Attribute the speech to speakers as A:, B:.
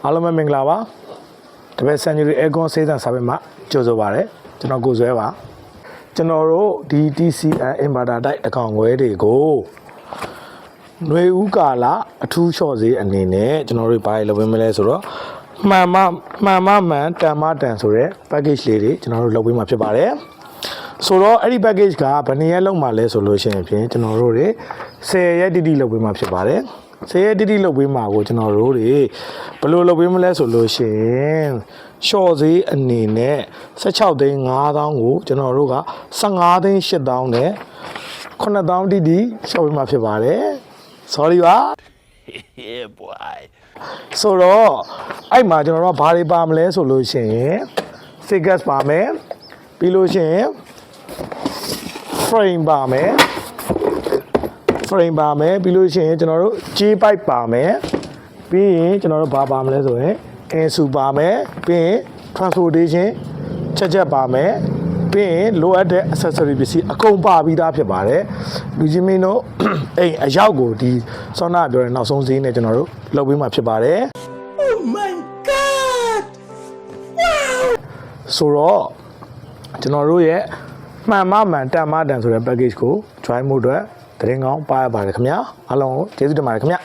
A: အားလုံးပဲမင်္ဂလာပါတပည့် Century Aircon စေးသန့်စာပေမှာကြိုဆိုပါရစေကျွန်တော်ကိုဇွဲပါကျွန်တော်တို့ဒီ TCN Inverter တိုက်အကောင်ဝဲတွေကိုຫນွေဦးကာလအထူးလျှော့ဈေးအနေနဲ့ကျွန်တော်တို့ဘာလုပ်ပေးမလဲဆိုတော့မှန်မှန်တန်မတန်ဆိုတဲ့ package လေးတွေကျွန်တော်တို့လုပ်ပေးမှာဖြစ်ပါတယ်ဆိုတော့အဲ့ဒီ package ကဘယ်နှစ်ရက်လောက်မှလဲဆိုလို့ရှိရင်ဖြင့်ကျွန်တော်တို့တွေ10ရက်တိတိလုပ်ပေးမှာဖြစ်ပါတယ်10ရက်တိတိလုပ်ပေးမှာကိုကျွန်တော်တို့တွေဘယ်လိုလုပ်ပေးမလဲဆိုလို့ရှိရင်ရှော့ဈေးအနေနဲ့16သိန်း5000ကိုကျွန်တော်တို့က15သိန်း8000နဲ့9000တိတိရှော့ပေးမှာဖြစ်ပါတယ် sorry ပါ
B: Yeah boy
A: ဆိုတော့အဲ့မှာကျွန်တော်တို့ဘာတွေပါမလဲဆိုလို့ရှိရင် figures ပါမယ်ပြီးလို့ရှိရင် frame ပါမယ်ပြီးလို့ရှိရင်ကျွန်တော်တို့ J pipe ပါမယ်ပြီးရင်ကျွန်တော်တို့ဘာပါမလဲဆိုရင် insu ပါမယ်ပြီးရင် transportation ချက်ပါမယ်ပြီးရင်လိုအပ်တဲ့ accessory ပစ္စည်းအကုန်ပါပြီးသားဖြစ်ပါတယ်လူကြီးမင်းတို့အိမ်အရောက်ကိုဒီဆောနာပြောတဲ့နောက်ဆုံးဈေးနဲ့ကျွန်တော်တို့လုပ်ပေးမှာဖြစ်ပါတယ်
B: Oh my god wow
A: ဆိုတော့ကျွန်တော်တို့ရဲ့မှန်တန်မတန်ဆိုတဲ့ package ကို join မှုအတွက်တရင်ကောင်းပါရပါတယ်ခင်ဗျာအားလုံးကိုကျေးဇူးတင်ပါတယ်ခင်ဗျာ